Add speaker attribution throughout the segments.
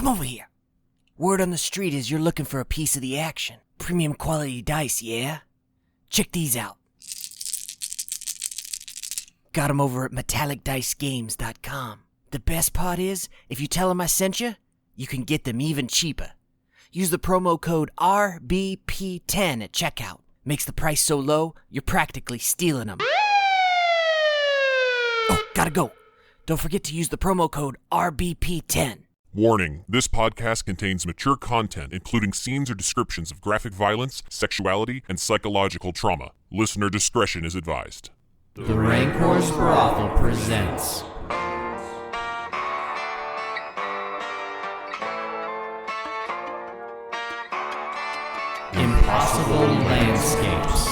Speaker 1: Come over here. Word on the street is you're looking for a piece of the action. Premium quality dice, yeah? Check these out. Got 'em over at metallicdicegames.com. The best part is, if you tell them I sent you, you can get them even cheaper. Use the promo code RBP10 at checkout. Makes the price so low, you're practically stealing them. Oh, gotta go. Don't forget to use the promo code RBP10.
Speaker 2: Warning, this podcast contains mature content, including scenes or descriptions of graphic violence, sexuality, and psychological trauma. Listener discretion is advised.
Speaker 3: The Rancor's Brothel presents Impossible Landscapes.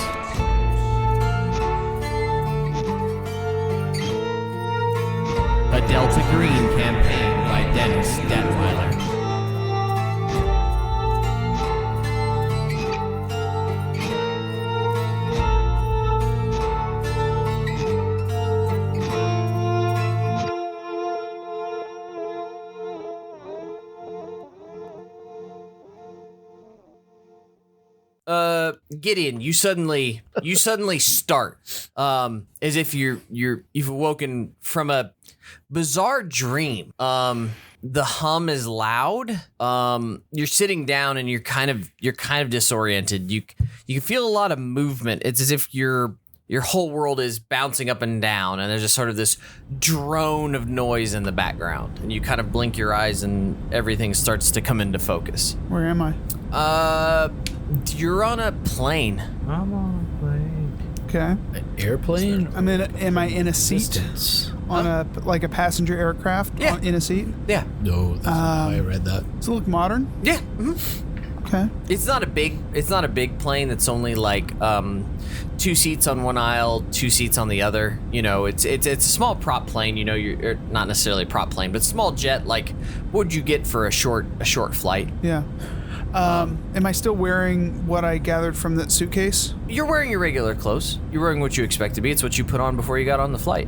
Speaker 3: A Delta Green campaign by Dennis Detweiler.
Speaker 1: Gideon, you suddenly start, as if you've awoken from a bizarre dream. The hum is loud. You're sitting down and you're kind of disoriented. You can feel a lot of movement. It's as if your whole world is bouncing up and down, and there's just sort of this drone of noise in the background. And you kind of blink your eyes, and everything starts to come into focus.
Speaker 4: Where am I?
Speaker 1: You're on a plane.
Speaker 5: I'm on a plane.
Speaker 4: Okay.
Speaker 5: An airplane?
Speaker 4: Am I in a seat?
Speaker 5: Distance.
Speaker 4: On a passenger aircraft?
Speaker 1: Yeah.
Speaker 4: In a seat?
Speaker 1: Yeah.
Speaker 5: No, that's not why I read that.
Speaker 4: Does it look modern?
Speaker 1: Yeah.
Speaker 4: Okay.
Speaker 1: It's not a big plane. It's only like 2 seats on one aisle, 2 seats on the other. You know, it's a small prop plane. You know, you're not necessarily a prop plane, but small jet. Like, what would you get for a short flight?
Speaker 4: Yeah. Am I still wearing what I gathered from that suitcase?
Speaker 1: You're wearing your regular clothes. You're wearing what you expect to be. It's what you put on before you got on the flight.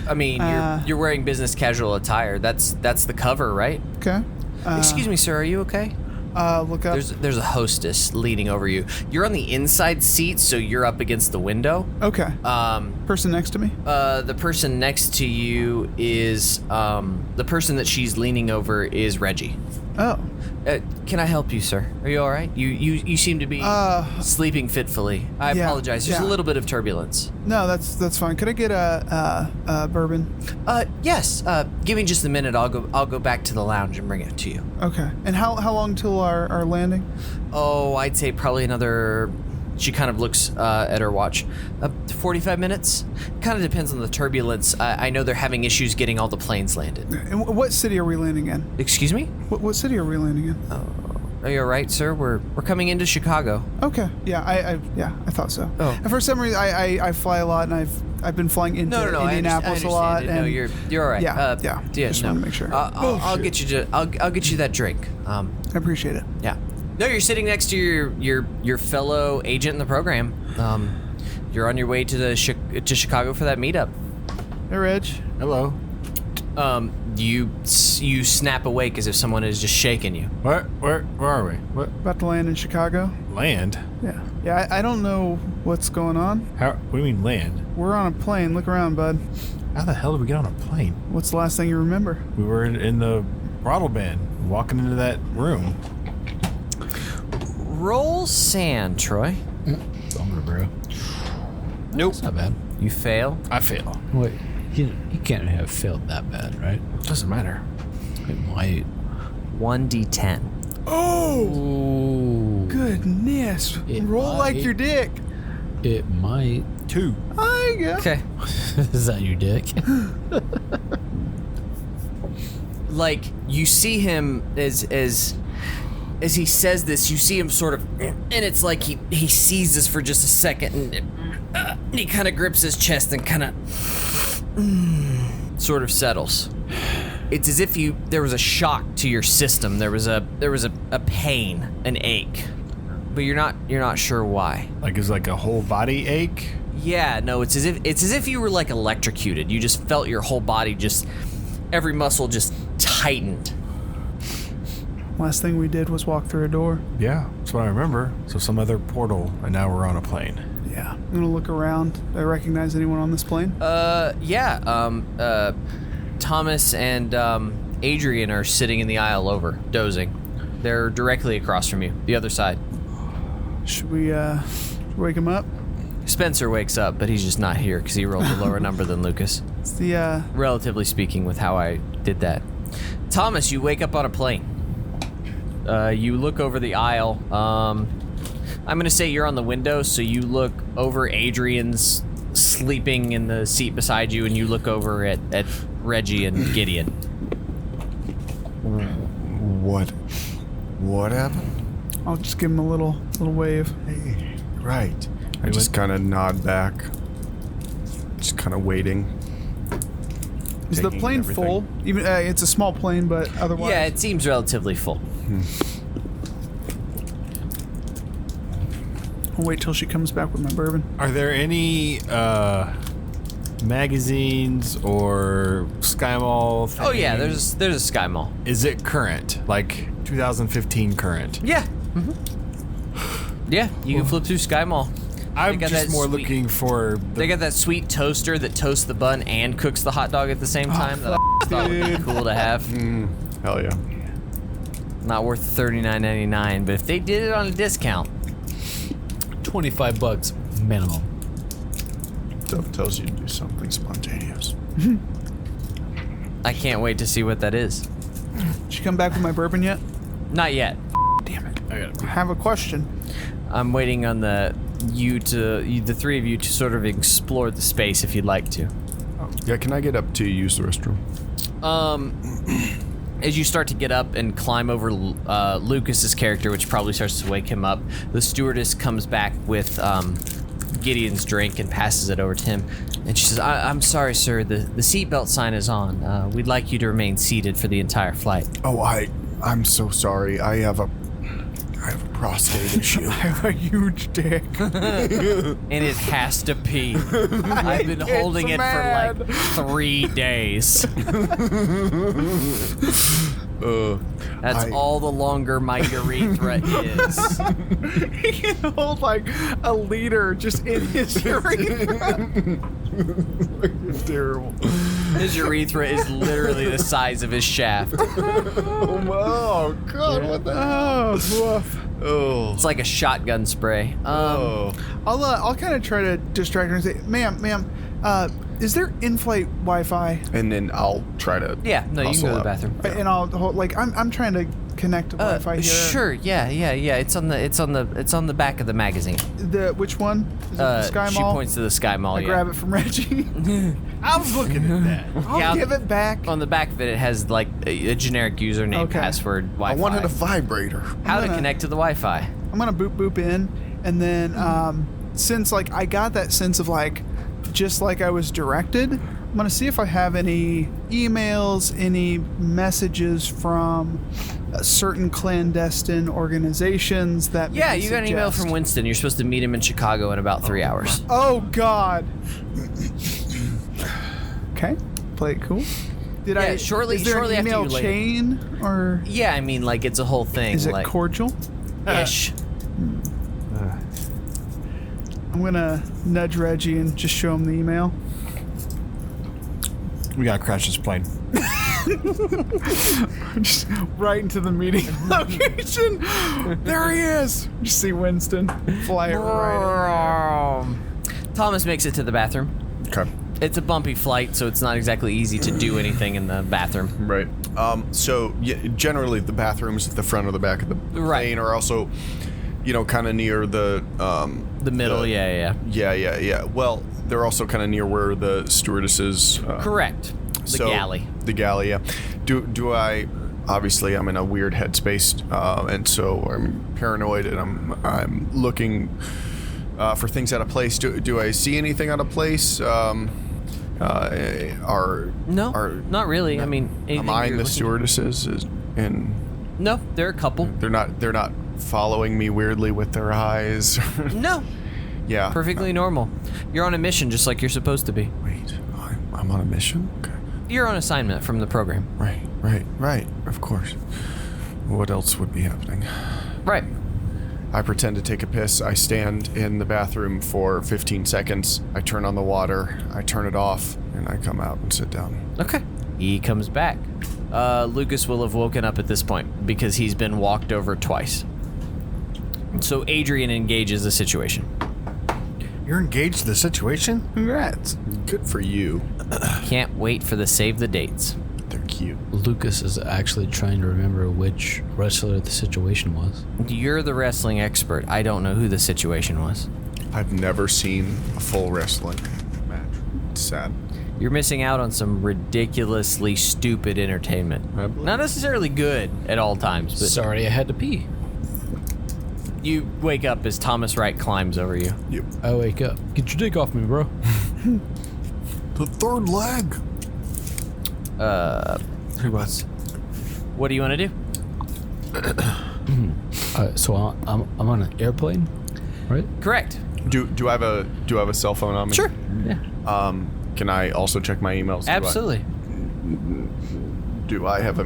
Speaker 1: I mean, you're wearing business casual attire. That's the cover, right?
Speaker 4: Okay.
Speaker 1: Excuse me, sir. Are you okay?
Speaker 4: Look up.
Speaker 1: There's a hostess leaning over you. You're on the inside seat, so you're up against the window.
Speaker 4: Okay. Person next to me?
Speaker 1: The person next to you is the person that she's leaning over is Reggie.
Speaker 4: Oh.
Speaker 1: Can I help you, sir? Are you all right? You seem to be sleeping fitfully. I apologize. There's a little bit of turbulence.
Speaker 4: No, that's fine. Could I get a bourbon?
Speaker 1: Yes. Give me just a minute. I'll go back to the lounge and bring it to you.
Speaker 4: Okay. And how long till our landing?
Speaker 1: Oh, I'd say probably another. She kind of looks at her watch. 45 minutes? Kind of depends on the turbulence. I know they're having issues getting all the planes landed.
Speaker 4: And what city are we landing in?
Speaker 1: Excuse me?
Speaker 4: What city are we landing in?
Speaker 1: Are you all right, sir? We're coming into Chicago.
Speaker 4: Okay. Yeah, I thought so.
Speaker 1: Oh.
Speaker 4: And for some reason, I fly a lot, and I've been flying into Indianapolis a lot.
Speaker 1: And no, you're all right.
Speaker 4: Yeah. Just wanted to make sure.
Speaker 1: I'll get you that drink.
Speaker 4: I appreciate it.
Speaker 1: Yeah. No, you're sitting next to your fellow agent in the program. You're on your way to Chicago for that meetup.
Speaker 4: Hey, Reg.
Speaker 5: Hello.
Speaker 1: You snap awake as if someone is just shaking you.
Speaker 5: Where are we? What?
Speaker 4: About to land in Chicago.
Speaker 5: Land?
Speaker 4: Yeah. I don't know what's going on.
Speaker 5: What do you mean land?
Speaker 4: We're on a plane. Look around, bud.
Speaker 5: How the hell did we get on a plane?
Speaker 4: What's the last thing you remember?
Speaker 5: We were in the Broadalbin, walking into that room.
Speaker 1: Roll sand, Troy.
Speaker 5: Bummer, bro.
Speaker 1: Nope.
Speaker 5: It's not bad.
Speaker 1: You fail.
Speaker 5: I fail. Wait, you can't have failed that bad, right?
Speaker 1: Doesn't matter.
Speaker 5: It might.
Speaker 1: 1d10.
Speaker 4: Oh!
Speaker 5: Ooh.
Speaker 4: Goodness. Roll
Speaker 5: might.
Speaker 4: like your dick.
Speaker 5: It might. 2.
Speaker 4: There you go.
Speaker 1: Okay.
Speaker 5: Is that your dick?
Speaker 1: Like, you see him as he says this, you see him sort of, and it's like he sees this for just a second, and he kind of grips his chest and kind of sort of settles. It's as if there was a shock to your system. There was a pain, an ache, but you're not sure why.
Speaker 5: Like it's like a whole body ache?
Speaker 1: Yeah, no, it's as if you were like electrocuted. You just felt your whole body every muscle just tightened.
Speaker 4: Last thing we did was walk through a door.
Speaker 5: Yeah, that's what I remember. So some other portal, and now we're on a plane.
Speaker 4: Yeah. I'm gonna look around. Do I recognize anyone on this plane?
Speaker 1: Yeah. Thomas and Adrian are sitting in the aisle over, dozing. They're directly across from you, the other side.
Speaker 4: Should we wake him up?
Speaker 1: Spencer wakes up, but he's just not here because he rolled a lower number than Lucas.
Speaker 4: It's the
Speaker 1: Relatively speaking, with how I did that. Thomas, you wake up on a plane. You look over the aisle. I'm gonna say you're on the window, so you look over Adrian's sleeping in the seat beside you, and you look over at Reggie and Gideon.
Speaker 6: What happened?
Speaker 4: I'll just give him a little wave.
Speaker 6: Hey, right. I just kind of nod back. Just kind of waiting.
Speaker 4: Is the
Speaker 6: Taking
Speaker 4: plane
Speaker 6: everything.
Speaker 4: full? Even it's a small plane, but otherwise.
Speaker 1: Yeah, it seems relatively full.
Speaker 4: I'll wait till she comes back with my bourbon.
Speaker 5: Are there any magazines or Sky Mall thing?
Speaker 1: Oh yeah, there's a Sky Mall.
Speaker 5: Is it current? Like 2015 current?
Speaker 1: Yeah. Yeah, you can flip through Sky Mall.
Speaker 5: I'm
Speaker 1: got
Speaker 5: just
Speaker 1: that
Speaker 5: more
Speaker 1: sweet-
Speaker 5: looking for
Speaker 1: They got that sweet toaster that toasts the bun and cooks the hot dog at the same time. That I thought would be cool to have.
Speaker 6: Hell yeah.
Speaker 1: Not worth $39.99, but if they did it on a discount,
Speaker 7: $25 minimum.
Speaker 6: Dove tells you to do something spontaneous.
Speaker 1: I can't wait to see what that is.
Speaker 4: Did she come back with my bourbon yet?
Speaker 1: Not yet.
Speaker 4: Damn it. I have a question.
Speaker 1: I'm waiting on the three of you to sort of explore the space if you'd like to.
Speaker 6: Yeah, can I get up to use the restroom?
Speaker 1: As you start to get up and climb over Lucas's character, which probably starts to wake him up, the stewardess comes back with Gideon's drink and passes it over to him. And she says, I'm sorry, sir, the seatbelt sign is on. We'd like you to remain seated for the entire flight.
Speaker 6: Oh, I'm so sorry. I have a prostate issue.
Speaker 4: I have a huge dick.
Speaker 1: And it has to pee. I've been holding it for like 3 days. That's all the longer my urethra is.
Speaker 4: He can hold like a liter just in his urethra.
Speaker 6: Terrible.
Speaker 1: His urethra is literally the size of his shaft.
Speaker 6: Oh, God, what the hell?
Speaker 4: Woof.
Speaker 6: Oh.
Speaker 1: It's like a shotgun spray.
Speaker 4: I'll kind of try to distract her and say, ma'am, is there in-flight Wi-Fi?
Speaker 6: And then I'll try to.
Speaker 1: Yeah, no, you can go to the bathroom.
Speaker 4: And I'll hold, like I'm trying to connect to Wi-Fi here.
Speaker 1: Sure, yeah. It's on the back of the magazine.
Speaker 4: Which one? Is it the Sky
Speaker 1: She
Speaker 4: Mall?
Speaker 1: points to the Sky Mall.
Speaker 4: I grab it from Reggie.
Speaker 5: I was looking at that.
Speaker 4: I'll give it back.
Speaker 1: On the back of it has like a generic username,
Speaker 4: Okay.
Speaker 1: password, Wi-Fi.
Speaker 6: I wanted a vibrator.
Speaker 1: How to
Speaker 4: gonna-
Speaker 1: connect to the Wi-Fi.
Speaker 4: I'm gonna boop in, and then since like I got that sense of like just like I was directed, I'm gonna see if I have any emails, any messages from certain clandestine organizations that.
Speaker 1: Yeah,
Speaker 4: maybe
Speaker 1: you got an email
Speaker 4: suggest-
Speaker 1: from Winston. You're supposed to meet him in Chicago in about 3 hours.
Speaker 4: Oh God. Okay, play it cool. Did
Speaker 1: Yeah, shortly
Speaker 4: Is there
Speaker 1: after
Speaker 4: an email
Speaker 1: you later.
Speaker 4: chain or
Speaker 1: Yeah, I mean, like it's a whole thing.
Speaker 4: is it
Speaker 1: like,
Speaker 4: cordial?
Speaker 1: ish.
Speaker 4: I'm gonna nudge Reggie and just show him the email.
Speaker 5: We gotta crash this plane.
Speaker 4: Just right into the meeting location. There he is. You see Winston fly it right in.
Speaker 1: Thomas makes it to the bathroom.
Speaker 6: Okay.
Speaker 1: It's a bumpy flight, so it's not exactly easy to do anything in the bathroom.
Speaker 6: Right. So generally the bathrooms at the front or the back of the plane are also, kind of near the
Speaker 1: middle, yeah.
Speaker 6: Yeah. Well, they're also kind of near where the stewardesses.
Speaker 1: Correct. The galley.
Speaker 6: The galley. Yeah. Do I? Obviously, I'm in a weird headspace, and so I'm paranoid, and I'm looking for things out of place. Do I see anything out of place?
Speaker 1: No, not really. I mean,
Speaker 6: am I in the stewardesses?
Speaker 1: No, there are a couple.
Speaker 6: They're not following me weirdly with their eyes.
Speaker 1: No,
Speaker 6: Yeah.
Speaker 1: perfectly normal. You're on a mission, just like you're supposed to be.
Speaker 6: Wait, I'm on a mission? Okay.
Speaker 1: You're on assignment from the program.
Speaker 6: Right. Of course. What else would be happening?
Speaker 1: Right.
Speaker 6: I pretend to take a piss. I stand in the bathroom for 15 seconds. I turn on the water. I turn it off, and I come out and sit down.
Speaker 1: Okay. He comes back. Lucas will have woken up at this point because he's been walked over twice. So Adrian engages the situation.
Speaker 5: You're engaged to the situation?
Speaker 4: Congrats.
Speaker 6: Good for you.
Speaker 1: Can't wait for the save the dates.
Speaker 6: They're cute.
Speaker 7: Lucas is actually trying to remember which wrestler the situation was.
Speaker 1: You're the wrestling expert. I don't know who the situation was.
Speaker 6: I've never seen a full wrestling match. It's sad.
Speaker 1: You're missing out on some ridiculously stupid entertainment. Not necessarily good at all times, but
Speaker 7: Sorry, I had to pee.
Speaker 1: you wake up as Thomas Wright climbs over you.
Speaker 6: Yep.
Speaker 7: I wake up. Get your dick off me, bro.
Speaker 6: The third leg.
Speaker 5: Who was?
Speaker 1: What do you want to do?
Speaker 7: So I'm on an airplane, right?
Speaker 1: Correct.
Speaker 6: Do I have a cell phone on me?
Speaker 1: Sure.
Speaker 7: Yeah.
Speaker 6: Can I also check my emails?
Speaker 1: Absolutely.
Speaker 6: Do I have a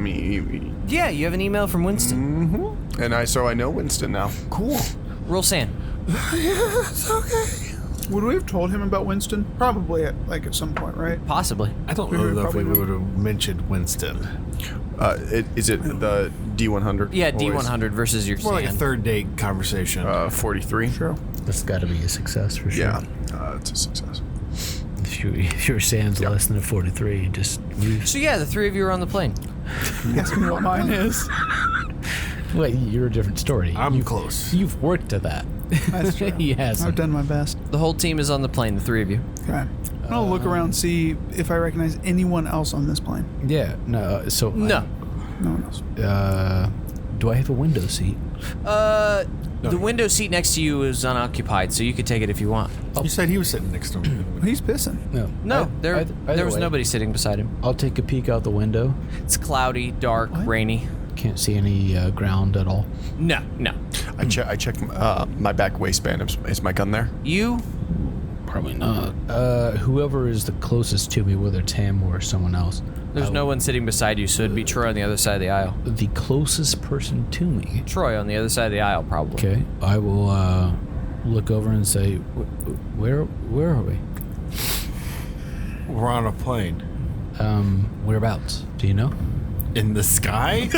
Speaker 1: Yeah, you have an email from Winston.
Speaker 6: Mm-hmm. And I know Winston now. Cool.
Speaker 1: Roll sand.
Speaker 6: Yes, okay.
Speaker 4: Would we have told him about Winston? Probably at some point, right?
Speaker 1: Possibly.
Speaker 5: I don't
Speaker 4: We
Speaker 5: know
Speaker 4: would
Speaker 5: if we
Speaker 4: probably
Speaker 5: would have mentioned Winston.
Speaker 6: Is it the D100?
Speaker 1: Yeah,
Speaker 6: Or is-
Speaker 1: D100 versus your
Speaker 5: More like a
Speaker 1: sand.
Speaker 5: third date conversation.
Speaker 6: 43.
Speaker 4: Sure.
Speaker 7: That's got to be a success for sure.
Speaker 6: Yeah, it's a success.
Speaker 7: If your sand's less than a 43, just leave.
Speaker 1: So yeah, the three of you are on the plane.
Speaker 4: Ask me what mine is.
Speaker 7: Wait, you're a different story.
Speaker 5: I'm close.
Speaker 7: You've worked to that.
Speaker 4: That's true.
Speaker 7: He hasn't.
Speaker 4: I've done my best.
Speaker 1: The whole team is on the plane, the three of you.
Speaker 4: Okay. I'm gonna look around and see if I recognize anyone else on this plane.
Speaker 7: Yeah, no. So
Speaker 1: No.
Speaker 4: No one else.
Speaker 7: Do I have a window seat?
Speaker 1: The window seat next to you is unoccupied, so you could take it if you want.
Speaker 5: You said he was sitting next to me.
Speaker 4: He's pissing.
Speaker 7: No.
Speaker 1: No, there
Speaker 7: either
Speaker 1: was
Speaker 7: way,
Speaker 1: nobody sitting beside him.
Speaker 7: I'll take a peek out the window.
Speaker 1: It's cloudy, dark, rainy.
Speaker 7: Can't see any ground at all.
Speaker 1: No.
Speaker 6: I check my back waistband. Is my gun there?
Speaker 1: You?
Speaker 7: Probably not. Whoever is the closest to me, whether it's him or someone else.
Speaker 1: There's no one sitting beside you, so it'd be Troy on the other side of the aisle.
Speaker 7: The closest person to me.
Speaker 1: Troy on the other side of the aisle, probably.
Speaker 7: Okay. I will look over and say, where are we?
Speaker 5: We're on a plane.
Speaker 7: Whereabouts? Do you know?
Speaker 5: In the sky?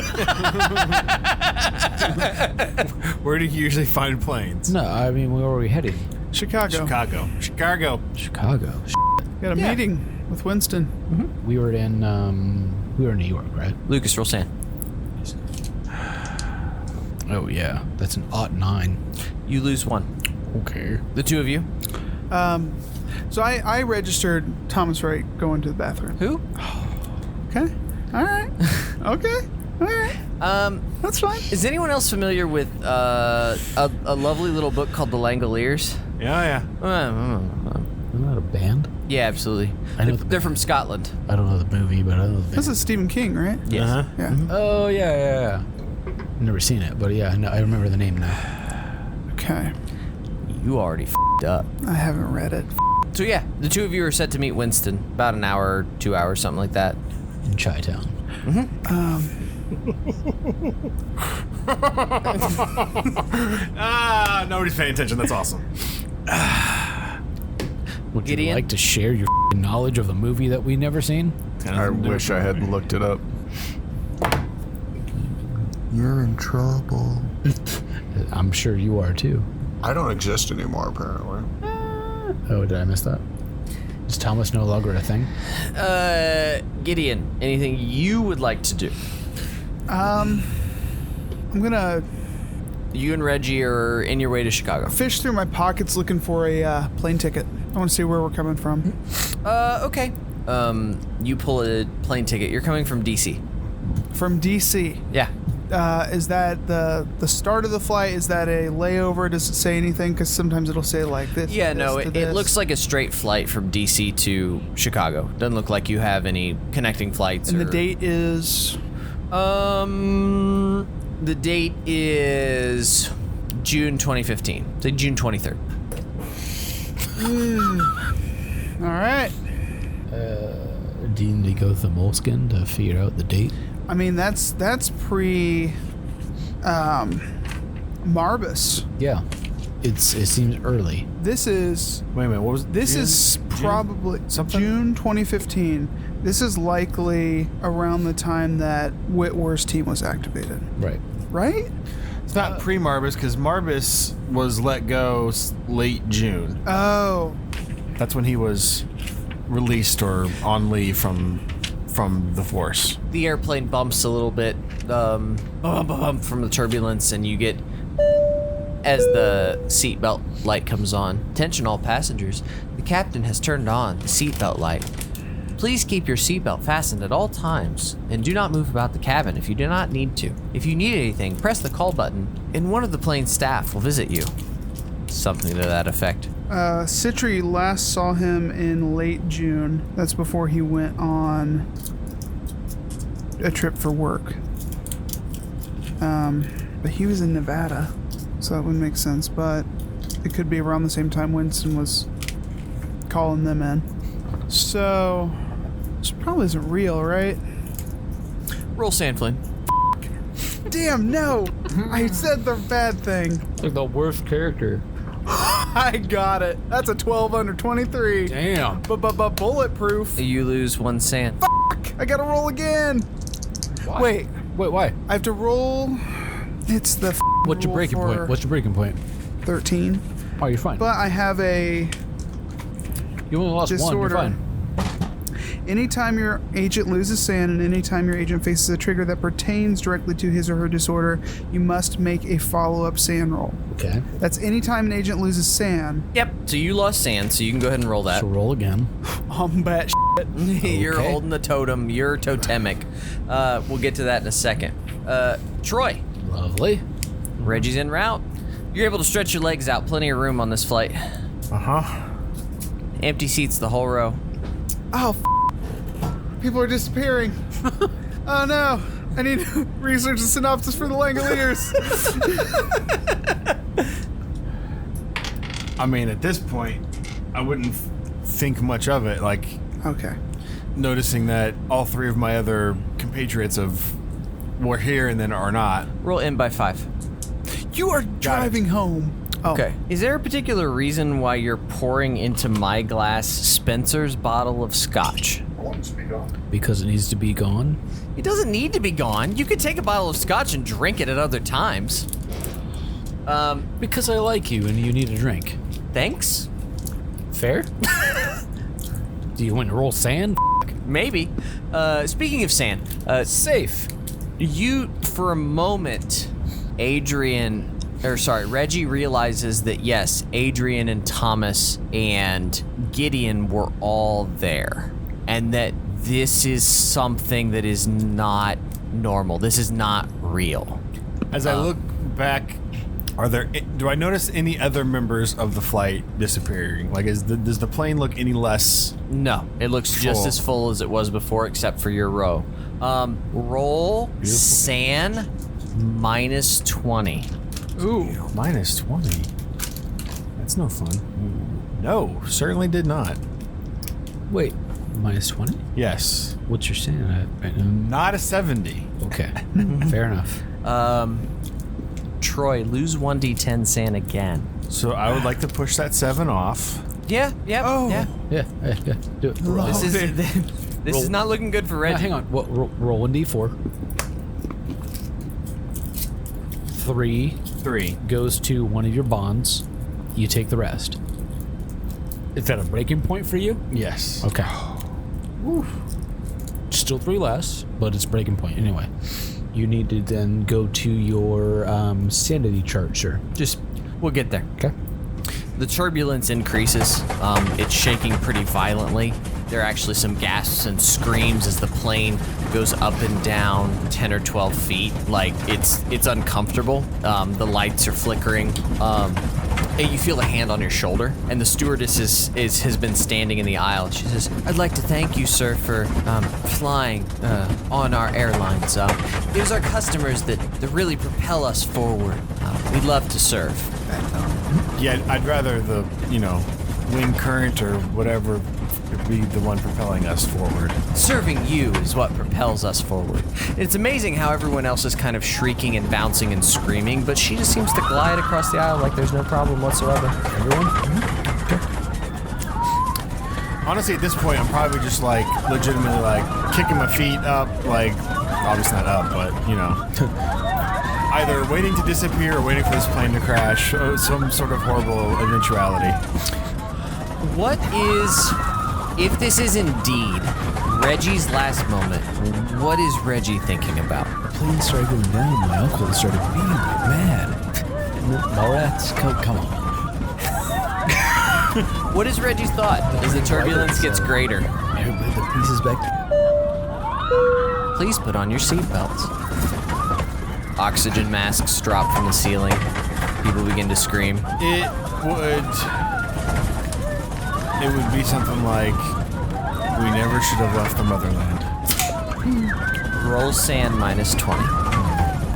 Speaker 5: Where do you usually find planes?
Speaker 7: No, I mean, where are we heading?
Speaker 4: Chicago.
Speaker 5: Chicago.
Speaker 7: Chicago.
Speaker 4: Got a meeting with Winston.
Speaker 7: We were in New York, right?
Speaker 1: Lucas, roll sand.
Speaker 7: Oh yeah, that's an odd 9.
Speaker 1: You lose one.
Speaker 7: Okay.
Speaker 1: The two of you.
Speaker 4: So I registered Thomas Wright going to the bathroom.
Speaker 1: Who?
Speaker 4: Okay. All right. Okay. All right. That's fine.
Speaker 1: Is anyone else familiar with a lovely little book called The Langoliers?
Speaker 5: Yeah.
Speaker 7: Isn't that a band?
Speaker 1: Yeah, absolutely.
Speaker 7: I know
Speaker 1: They're from Scotland.
Speaker 7: I don't know the movie, but I know the band.
Speaker 4: This is Stephen King, right?
Speaker 1: Yes.
Speaker 5: Uh-huh.
Speaker 4: Yeah.
Speaker 7: Oh yeah. Never seen it, but yeah, no, I remember the name now.
Speaker 4: Okay.
Speaker 1: You already f***ed up.
Speaker 4: I haven't read it.
Speaker 1: So yeah, the two of you are set to meet Winston about an hour or 2 hours, something like that.
Speaker 7: In Chi-Town.
Speaker 5: Nobody's paying attention. That's awesome.
Speaker 7: Would you
Speaker 1: Gideon?
Speaker 7: like to share your knowledge of the movie that we never seen?
Speaker 6: I wish I had looked it up. You're in trouble.
Speaker 7: I'm sure you are too.
Speaker 6: I don't exist anymore, apparently.
Speaker 7: Oh, did I miss that? Is Thomas no longer a thing?
Speaker 1: Gideon, anything you would like to do?
Speaker 4: I'm gonna
Speaker 1: You and Reggie are in your way to Chicago.
Speaker 4: fish through my pockets looking for a plane ticket. I want to see where we're coming from.
Speaker 1: Okay. You pull a plane ticket. You're coming from DC.
Speaker 4: From DC.
Speaker 1: Yeah.
Speaker 4: Is that the start of the flight? Is that a layover? Does it say anything? Because sometimes it'll say like this.
Speaker 1: Yeah,
Speaker 4: this
Speaker 1: no,
Speaker 4: to
Speaker 1: it
Speaker 4: this.
Speaker 1: looks like a straight flight from DC to Chicago. Doesn't look like you have any connecting flights.
Speaker 4: And
Speaker 1: or,
Speaker 4: the date is.
Speaker 1: The date is June 2015. Say June 23rd.
Speaker 4: All right.
Speaker 7: Do you need to go to the Moleskin to figure out the date?
Speaker 4: I mean, that's pre Marbus.
Speaker 7: Yeah. It seems early.
Speaker 4: This is
Speaker 5: Wait a minute. What was
Speaker 4: this
Speaker 5: June?
Speaker 4: is probably
Speaker 5: something?
Speaker 4: June 2015. This is likely around the time that Whitworth's team was activated,
Speaker 7: Right.
Speaker 4: right?
Speaker 5: It's not pre-Marbus because Marbus was let go late June.
Speaker 4: Oh,
Speaker 5: That's when he was released or on leave from the force.
Speaker 1: The airplane bumps a little bit from the turbulence, and you get as the seatbelt light comes on. Attention all passengers. The captain has turned on the seatbelt light. Please keep your seatbelt fastened at all times and do not move about the cabin if you do not need to. If you need anything, press the call button and one of the plane's staff will visit you. Something to that effect.
Speaker 4: Citri last saw him in late June. That's before he went on a trip for work. But he was in Nevada, so that would make sense. But it could be around the same time Winston was calling them in. So this probably isn't real, right?
Speaker 1: Roll Sand, Flynn.
Speaker 4: Damn, no! I said the bad thing.
Speaker 7: Like the worst character.
Speaker 4: I got it. That's a 12 under 23.
Speaker 7: Damn.
Speaker 4: But bulletproof.
Speaker 1: You lose 1 sand.
Speaker 4: I gotta roll again.
Speaker 7: Why?
Speaker 4: Wait,
Speaker 7: Why?
Speaker 4: I have to roll. It's the
Speaker 7: What's your
Speaker 4: rule
Speaker 7: breaking
Speaker 4: for
Speaker 7: point? What's your breaking point?
Speaker 4: 13.
Speaker 7: Oh, you're fine.
Speaker 4: But I have a
Speaker 7: You only lost one. You're
Speaker 4: disorder.
Speaker 7: fine.
Speaker 4: Anytime your agent loses sand and anytime your agent faces a trigger that pertains directly to his or her disorder, you must make a follow-up sand roll.
Speaker 7: Okay.
Speaker 4: That's anytime an agent loses sand.
Speaker 1: Yep. So you lost sand, so you can go ahead and roll that.
Speaker 7: So roll again.
Speaker 4: Bat shit.
Speaker 1: You're
Speaker 7: Okay.
Speaker 1: holding the totem. You're totemic. We'll get to that in a second. Troy,
Speaker 7: Lovely.
Speaker 1: Reggie's en route. You're able to stretch your legs out. Plenty of room on this flight. Empty seats the whole row.
Speaker 4: Oh, people are disappearing. Oh no. I need to research the synopsis for the Langoliers.
Speaker 5: I mean, at this point, I wouldn't think much of it. Like
Speaker 4: Okay.
Speaker 5: noticing that all three of my other compatriots were here and then are not.
Speaker 1: Roll in by 5.
Speaker 4: You are driving home. Oh.
Speaker 1: Okay. Is there a particular reason why you're pouring into my glass Spencer's bottle of scotch?
Speaker 7: Because it needs to be gone.
Speaker 1: It doesn't need to be gone. You could take a bottle of scotch and drink it at other times.
Speaker 7: Because I like you and you need a drink.
Speaker 1: Thanks?
Speaker 7: Fair? Do you want to roll sand?
Speaker 1: Maybe. Speaking of sand,
Speaker 7: Safe.
Speaker 1: you, for a moment, Reggie realizes that yes, Adrian and Thomas and Gideon were all there. And that this is something that is not normal. This is not real.
Speaker 5: As I look back, do I notice any other members of the flight disappearing? Like, does the plane look any less?
Speaker 1: No, it looks just
Speaker 5: Full.
Speaker 1: as full as it was before, except for your row. Roll San minus 20.
Speaker 4: Ooh.
Speaker 5: Minus 20. That's no fun. No, certainly did not.
Speaker 7: Wait, minus 20?
Speaker 5: Yes.
Speaker 7: What's your sand?
Speaker 5: Not a 70.
Speaker 7: Okay. Fair enough.
Speaker 1: Troy, lose 1d10 San again.
Speaker 5: So I would like to push that 7 off.
Speaker 1: Yeah,
Speaker 4: Oh.
Speaker 1: yeah.
Speaker 7: Yeah. Do it.
Speaker 1: This is not looking good for
Speaker 7: Now,
Speaker 1: Reggie.
Speaker 7: hang on. Roll 1d4. 3 goes to one of your bonds. You take the rest. Is that a breaking point for you?
Speaker 5: Yes.
Speaker 7: Okay. Still 3 less, but it's breaking point anyway. You need to then go to your sanity chart, sir.
Speaker 1: We'll get there.
Speaker 7: Okay.
Speaker 1: The turbulence increases. It's shaking pretty violently. There are actually some gasps and screams as the plane goes up and down 10 or 12 feet. Like, it's uncomfortable. The lights are flickering. And you feel a hand on your shoulder, and the stewardess has been standing in the aisle. She says, "I'd like to thank you, sir, for flying on our airlines. It was our customers that really propel us forward. We'd love to serve."
Speaker 5: Yeah, I'd rather the, wind current or whatever be the one propelling us forward.
Speaker 1: Serving you is what propels us forward. It's amazing how everyone else is kind of shrieking and bouncing and screaming, but she just seems to glide across the aisle like there's no problem whatsoever. Everyone?
Speaker 5: Honestly, at this point, I'm probably just like legitimately like kicking my feet up, like obviously not up, but you know, either waiting to disappear or waiting for this plane to crash. Some sort of horrible eventuality.
Speaker 1: What is, if this is indeed Reggie's last moment, what is Reggie thinking about?
Speaker 7: The plane started going down. My uncle started being mad. Morats, come on.
Speaker 1: What is Reggie's thought as the turbulence gets greater?
Speaker 7: Everybody, the pieces back.
Speaker 1: Please put on your seatbelts. Oxygen masks drop from the ceiling. People begin to scream.
Speaker 5: It would be something like, we never should have left the motherland.
Speaker 1: Roll sand -20.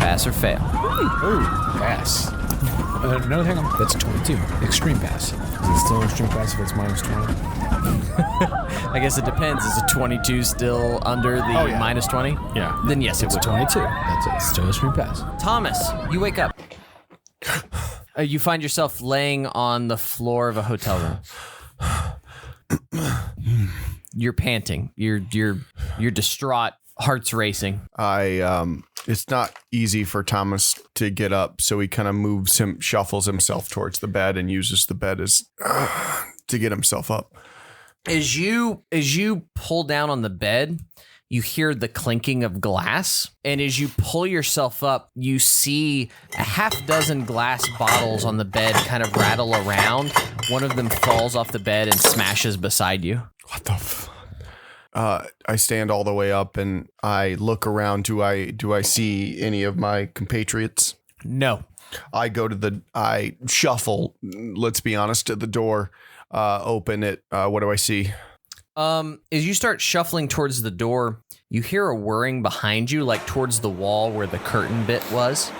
Speaker 1: Pass or fail.
Speaker 7: Ooh, pass. No, hang on. That's 22. Extreme pass.
Speaker 5: Is it still extreme pass if it's -20?
Speaker 1: I guess it depends. Is a 22 still under the -20?
Speaker 5: Yeah.
Speaker 1: Then yes,
Speaker 7: It's
Speaker 1: it would.
Speaker 7: 22. That's it. Still extreme pass.
Speaker 1: Thomas, you wake up. You find yourself laying on the floor of a hotel room. You're panting. You're distraught. Heart's racing.
Speaker 6: It's not easy for Thomas to get up, so he kind of shuffles himself towards the bed and uses the bed as to get himself up.
Speaker 1: As you pull down on the bed, you hear the clinking of glass, and as you pull yourself up, you see a half dozen glass bottles on the bed kind of rattle around. One of them falls off the bed and smashes beside you.
Speaker 6: What the I stand all the way up and I look around. Do I see any of my compatriots?
Speaker 1: No.
Speaker 6: I shuffle, let's be honest, to the door, open it. What do I see?
Speaker 1: As you start shuffling towards the door, you hear a whirring behind you, like towards the wall where the curtain bit was.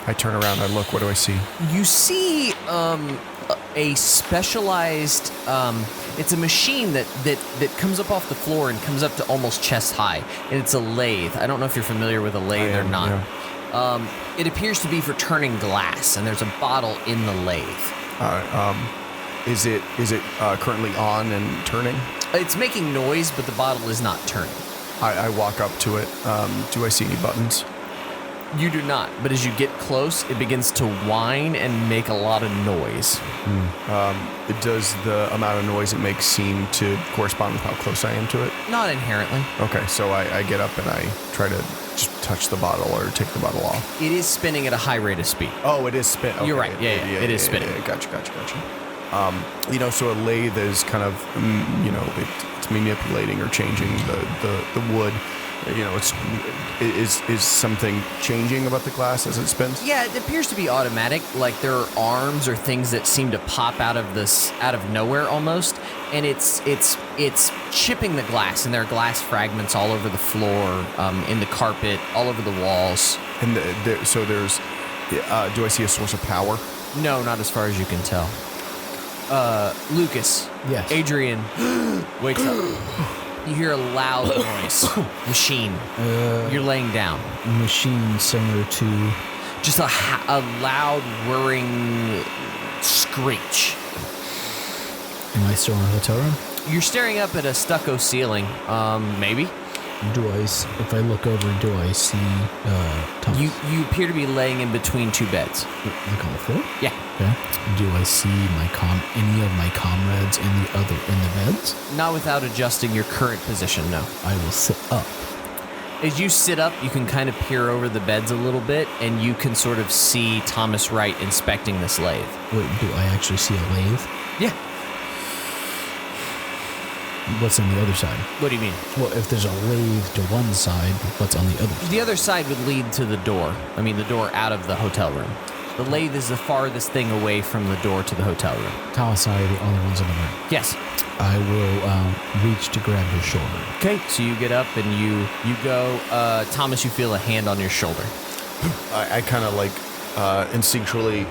Speaker 6: I turn around, I look, what do I see?
Speaker 1: You see a specialized, it's a machine that comes up off the floor and comes up to almost chest high, and it's a lathe. I don't know if you're familiar with a lathe or not. Yeah. It appears to be for turning glass, and there's a bottle in the lathe.
Speaker 6: Is it currently on and turning?
Speaker 1: It's making noise, but the bottle is not turning.
Speaker 6: I walk up to it. Do I see any buttons?
Speaker 1: You do not, but as you get close, it begins to whine and make a lot of noise.
Speaker 6: Does the amount of noise it makes seem to correspond with how close I am to it?
Speaker 1: Not inherently.
Speaker 6: Okay, so I get up and I try to just touch the bottle or take the bottle off.
Speaker 1: It is spinning at a high rate of speed.
Speaker 6: Oh, it is spinning. Okay.
Speaker 1: You're right. Yeah, it is spinning.
Speaker 6: Yeah, gotcha. So a lathe is kind of, it's manipulating or changing the wood. Is something changing about the glass as it spins?
Speaker 1: Yeah, it appears to be automatic. Like there are arms or things that seem to pop out of nowhere almost, and it's chipping the glass, and there are glass fragments all over the floor, in the carpet, all over the walls.
Speaker 6: And so there's, do I see a source of power?
Speaker 1: No, not as far as you can tell. Lucas.
Speaker 7: Yes.
Speaker 1: Adrian wakes up. You hear a loud noise. Machine. You're laying down.
Speaker 7: Machine similar to...
Speaker 1: Just a loud whirring screech.
Speaker 7: Am I still in a hotel room?
Speaker 1: You're staring up at a stucco ceiling. Maybe.
Speaker 7: If I look over, do I see Thomas?
Speaker 1: You appear to be laying in between two beds.
Speaker 7: Like on the floor?
Speaker 1: Yeah.
Speaker 7: Okay. Do I see any of my comrades in the beds?
Speaker 1: Not without adjusting your current position, no.
Speaker 7: I will sit up.
Speaker 1: As you sit up, you can kind of peer over the beds a little bit, and you can sort of see Thomas Wright inspecting this lathe.
Speaker 7: Wait, do I actually see a lathe?
Speaker 1: Yeah.
Speaker 7: What's on the other side?
Speaker 1: What do you mean?
Speaker 7: Well, if there's a lathe to one side, what's on the other side?
Speaker 1: The other side would lead to the door. I mean, the door out of the hotel room. The lathe is the farthest thing away from the door to the hotel room.
Speaker 7: Thomas and I are the only ones in the room.
Speaker 1: Yes.
Speaker 7: I will reach to grab his shoulder.
Speaker 1: Okay. So you get up and you go. Thomas, you feel a hand on your shoulder.
Speaker 6: I kind of instinctually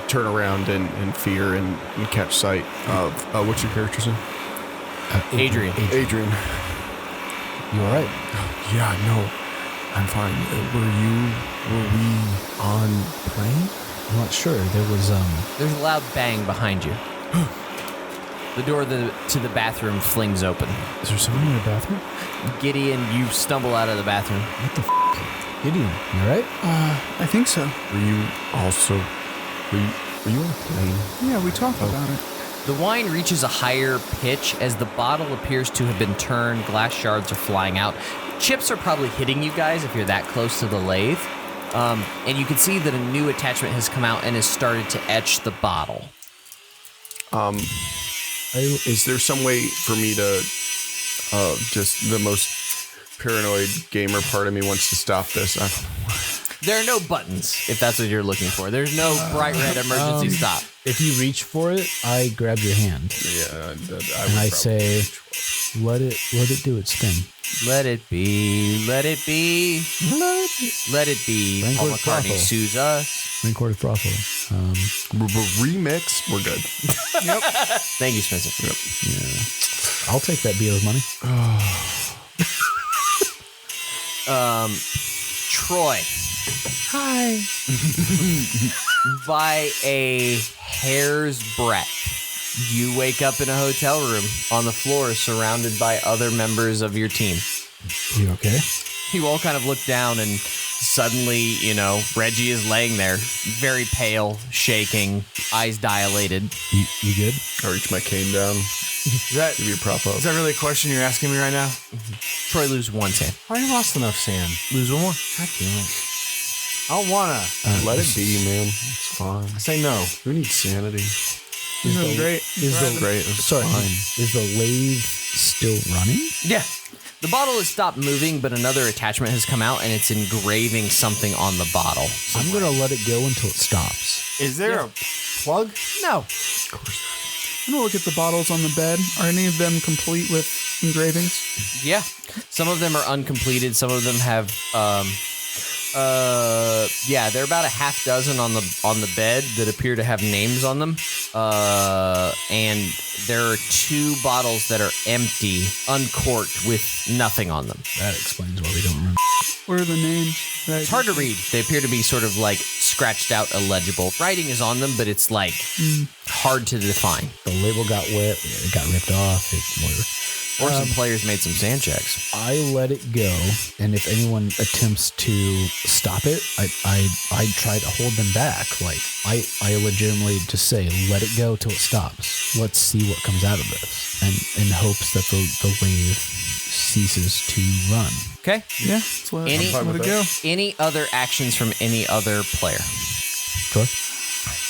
Speaker 6: turn around in fear and catch sight of what's your character's name?
Speaker 1: Adrian.
Speaker 6: Adrian.
Speaker 7: You all right?
Speaker 6: Yeah, no, I'm fine. Were we on plane?
Speaker 7: I'm not sure. There was
Speaker 1: There's a loud bang behind you. The door to the bathroom flings open.
Speaker 7: Is there someone in the bathroom?
Speaker 1: Gideon, you stumble out of the bathroom.
Speaker 7: What the Gideon, you all right?
Speaker 4: I think so.
Speaker 6: Were you also? Were you on a plane?
Speaker 4: Yeah, we talked about it.
Speaker 1: The wine reaches a higher pitch as the bottle appears to have been turned. Glass shards are flying out. Chips are probably hitting you guys if you're that close to the lathe. And you can see that a new attachment has come out and has started to etch the bottle.
Speaker 6: Is there some way for me to, just the most paranoid gamer part of me wants to stop this?
Speaker 1: There are no buttons, if that's what you're looking for. There's no bright red emergency stop.
Speaker 7: If you reach for it, I grab your hand
Speaker 6: Yeah,
Speaker 7: and I say, let it do its thing.
Speaker 1: Let it be, let it be, let it be.
Speaker 7: Frank
Speaker 1: Paul
Speaker 7: Woods
Speaker 1: McCartney
Speaker 7: Brothel.
Speaker 1: sues us.
Speaker 7: Rain Quarter Brothel.
Speaker 6: remix. We're good.
Speaker 1: Thank you, Spencer.
Speaker 7: I'll take that Beatles money.
Speaker 1: Troy. Hi. By a hair's breadth, you wake up in a hotel room on the floor surrounded by other members of your team.
Speaker 7: You okay?
Speaker 1: You all kind of look down and suddenly, Reggie is laying there, very pale, shaking, eyes dilated.
Speaker 7: You good?
Speaker 6: I reach my cane down. Give you a prop up.
Speaker 5: Is that really a question you're asking me right now?
Speaker 1: Troy loses one sand.
Speaker 5: I already lost enough sand. Lose one more. God damn it. I don't wanna.
Speaker 6: Let it be, man. It's fine.
Speaker 5: I say no.
Speaker 6: Who needs sanity?
Speaker 4: You're doing great.
Speaker 6: Great. It's
Speaker 7: Sorry,
Speaker 6: fine.
Speaker 7: is the lathe still running?
Speaker 1: Yeah. The bottle has stopped moving, but another attachment has come out and it's engraving something on the bottle.
Speaker 7: I'm gonna let it go until it stops.
Speaker 5: Is there a plug?
Speaker 1: No.
Speaker 4: I'm gonna look at the bottles on the bed. Are any of them complete with engravings?
Speaker 1: Yeah. Some of them are uncompleted. Some of them have there are about a half dozen on the bed that appear to have names on them. And there are 2 bottles that are empty, uncorked, with nothing on them.
Speaker 7: That explains why we don't remember.
Speaker 4: What are the names?
Speaker 1: It's hard to read. They appear to be sort of like scratched out, illegible. Writing is on them, but it's like hard to define.
Speaker 7: The label got wet. It got ripped off. Whatever.
Speaker 1: Or some players made some sand checks.
Speaker 7: I let it go, and if anyone attempts to stop it, I try to hold them back. Like I legitimately just say, let it go till it stops. Let's see what comes out of this, and in hopes that the lathe ceases to run.
Speaker 1: Okay.
Speaker 4: Yeah. Let's let it go.
Speaker 1: Any other actions from any other player?
Speaker 7: Troy?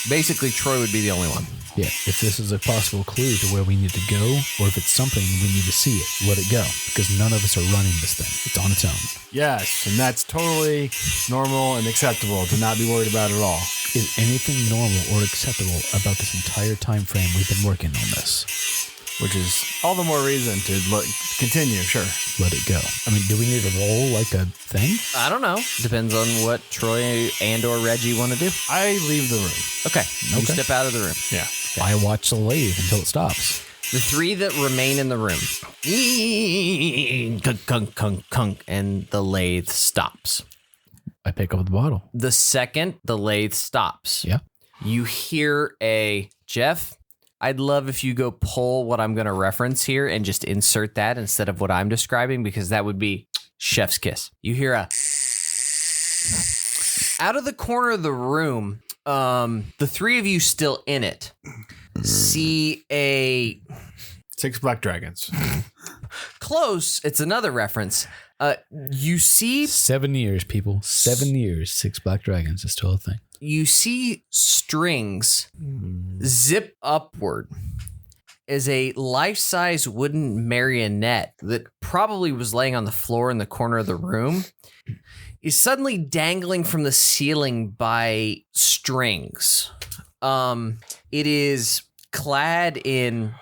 Speaker 1: Basically, Troy would be the only one.
Speaker 7: Yeah, if this is a possible clue to where we need to go, or if it's something we need to see it, let it go. Because none of us are running this thing. It's on its own.
Speaker 5: Yes, and that's totally normal and acceptable to not be worried about at all.
Speaker 7: Is anything normal or acceptable about this entire time frame we've been working on this?
Speaker 5: Which is all the more reason to continue, sure.
Speaker 7: Let it go. I mean, do we need to roll like a thing?
Speaker 1: I don't know. Depends on what Troy and or Reggie want to do.
Speaker 5: I leave the room.
Speaker 1: Okay. You
Speaker 7: Okay.
Speaker 1: step out of the room.
Speaker 5: Yeah.
Speaker 7: I watch the lathe until it stops.
Speaker 1: The 3 that remain in the room. Kunk, kunk, kunk, kunk, and the lathe stops.
Speaker 7: I pick up the bottle.
Speaker 1: The second the lathe stops,
Speaker 7: Yeah.
Speaker 1: you hear a, Jeff, I'd love if you go pull what I'm going to reference here and just insert that instead of what I'm describing, because that would be chef's kiss. You hear a, out of the corner of the room, the 3 of you still in it see a
Speaker 5: 6 black dragons.
Speaker 1: close. It's another reference. You see
Speaker 7: 7 years, people. 7 years. 6 black dragons is still a thing.
Speaker 1: you see strings zip upward as a life-size wooden marionette that probably was laying on the floor in the corner of the room is suddenly dangling from the ceiling by strings. It is clad in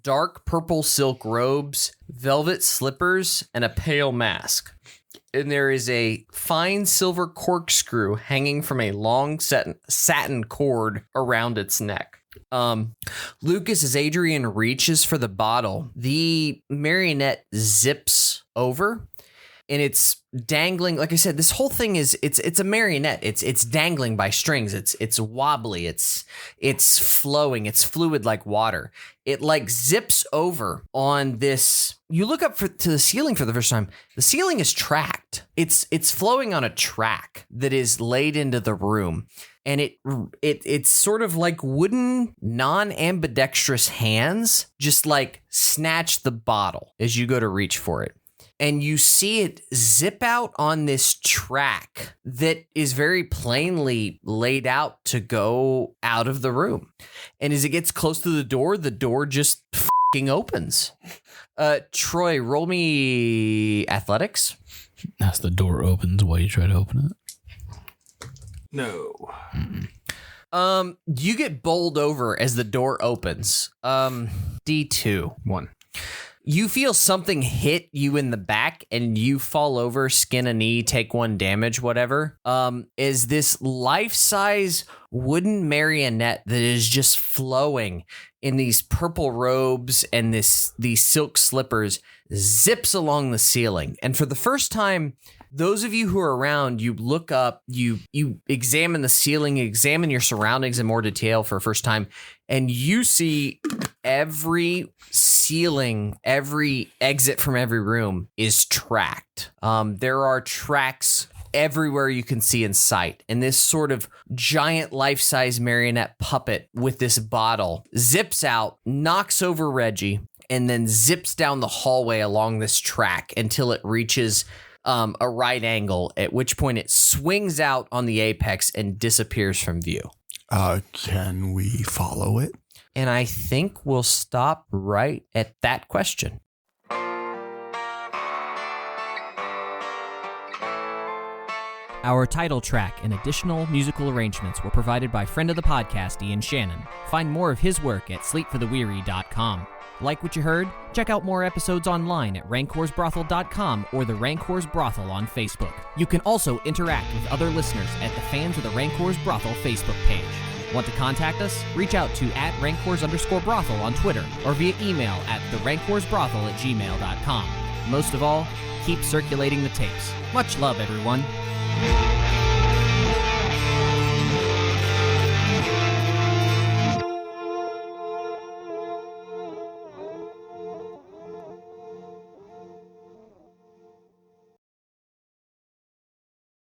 Speaker 1: dark purple silk robes, velvet slippers, and a pale mask. And there is a fine silver corkscrew hanging from a long satin cord around its neck. Lucas, as Adrian reaches for the bottle, the marionette zips over. And it's dangling. Like I said, this whole thing is it's a marionette. It's dangling by strings. It's wobbly. It's flowing. It's fluid like water. It like zips over on this. You look up to the ceiling for the first time. The ceiling is tracked. It's flowing on a track that is laid into the room. And it's sort of like wooden, non-ambidextrous hands just like snatch the bottle as you go to reach for it. And you see it zip out on this track that is very plainly laid out to go out of the room. And as it gets close to the door just fucking opens. Troy, roll me athletics.
Speaker 7: As the door opens, while you try to open it.
Speaker 5: No.
Speaker 1: You get bowled over as the door opens. D2.
Speaker 5: 1.
Speaker 1: You feel something hit you in the back and you fall over, skin a knee, take 1 damage, whatever. Is this life-size wooden marionette that is just flowing in these purple robes and these silk slippers zips along the ceiling. And for the first time, those of you who are around, you look up, you examine the ceiling, you examine your surroundings in more detail for the first time, and you see every ceiling, every exit from every room is tracked. There are tracks everywhere you can see in sight. And this sort of giant life-size marionette puppet with this bottle zips out, knocks over Reggie, and then zips down the hallway along this track until it reaches a right angle, at which point it swings out on the apex and disappears from view.
Speaker 6: Can we follow it?
Speaker 1: And I think we'll stop right at that question.
Speaker 3: Our title track and additional musical arrangements were provided by friend of the podcast, Ian Shannon. Find more of his work at sleepfortheweary.com. Like what you heard? Check out more episodes online at rancorsbrothel.com or the Rancors Brothel on Facebook. You can also interact with other listeners at the Fans of the Rancors Brothel Facebook page. Want to contact us? Reach out to @Rancors_Brothel on Twitter or via email at therancorsbrothel@gmail.com. Most of all, keep circulating the tapes. Much love, everyone.